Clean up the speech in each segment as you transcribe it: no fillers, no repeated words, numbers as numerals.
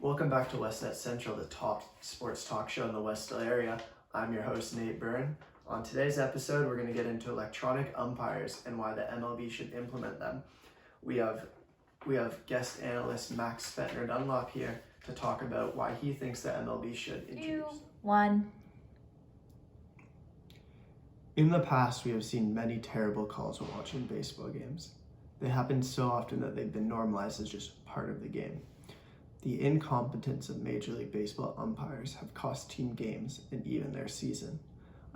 Welcome back to Westnet Central, the top sports talk show in the Westville area. I'm your host, Nate Byrne. On today's episode, we're going to get into electronic umpires and why the MLB should implement them. We have guest analyst Max Fentner-Dunlop here to talk about why he thinks the MLB should introduce them. In the past, we have seen many terrible calls when watching baseball games. They happen so often that they've been normalized as just part of the game. The incompetence of Major League Baseball umpires have cost team games and even their season.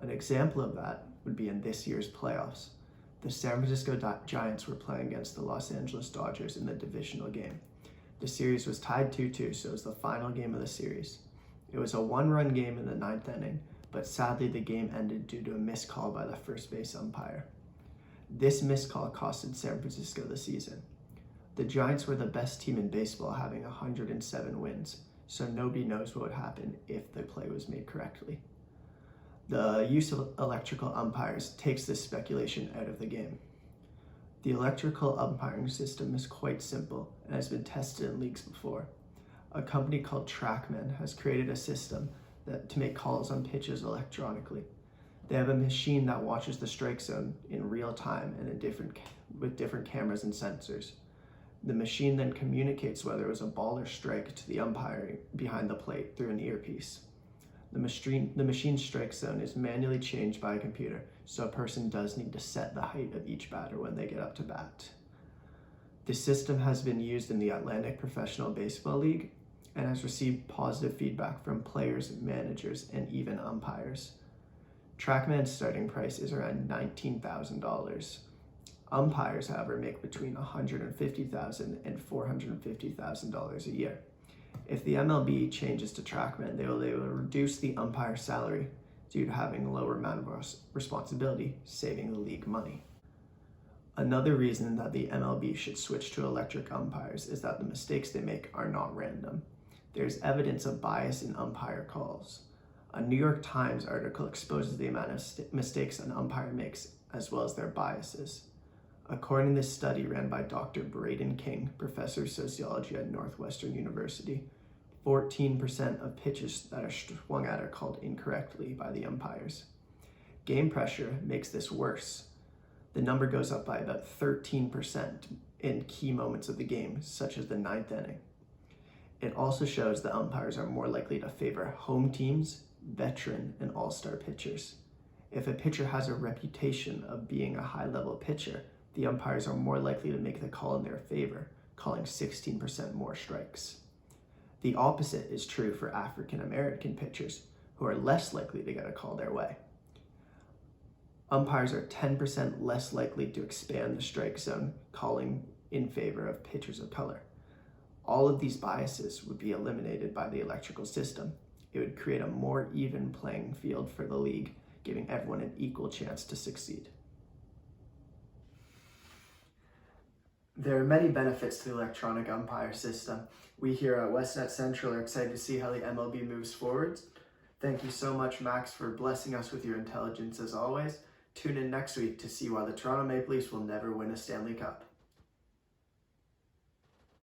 An example of that would be in this year's playoffs. The San Francisco Giants were playing against the Los Angeles Dodgers in the divisional game. The series was tied 2-2, so it was the final game of the series. It was a one-run game in the ninth inning, but sadly the game ended due to a missed call by the first base umpire. This missed call costed San Francisco the season. The Giants were the best team in baseball, having 107 wins, so nobody knows what would happen if the play was made correctly. The use of electrical umpires takes this speculation out of the game. The electrical umpiring system is quite simple and has been tested in leagues before. A company called TrackMan has created a system to make calls on pitches electronically. They have a machine that watches the strike zone in real time and with different cameras and sensors. The machine then communicates whether it was a ball or strike to the umpire behind the plate through an earpiece. The machine's strike zone is manually changed by a computer, so a person does need to set the height of each batter when they get up to bat. The system has been used in the Atlantic Professional Baseball League and has received positive feedback from players, managers, and even umpires. TrackMan's starting price is around $19,000. Umpires, however, make between $150,000 and $450,000 a year. If the MLB changes to TrackMan, they will reduce the umpire salary due to having a lower amount of responsibility, saving the league money. Another reason that the MLB should switch to electric umpires is that the mistakes they make are not random. There's evidence of bias in umpire calls. A New York Times article exposes the amount of mistakes an umpire makes, as well as their biases. According to this study ran by Dr. Braden King, professor of sociology at Northwestern University, 14% of pitches that are swung at are called incorrectly by the umpires. Game pressure makes this worse. The number goes up by about 13% in key moments of the game, such as the ninth inning. It also shows that umpires are more likely to favor home teams, veteran, and all-star pitchers. If a pitcher has a reputation of being a high-level pitcher, the umpires are more likely to make the call in their favor, calling 16% more strikes. The opposite is true for African American pitchers, who are less likely to get a call their way. Umpires are 10% less likely to expand the strike zone, calling in favor of pitchers of color. All of these biases would be eliminated by the electrical system. It would create a more even playing field for the league, giving everyone an equal chance to succeed. There are many benefits to the electronic umpire system. We here at Westnet Central are excited to see how the MLB moves forward. Thank you so much, Max, for blessing us with your intelligence as always. Tune in next week to see why the Toronto Maple Leafs will never win a Stanley Cup.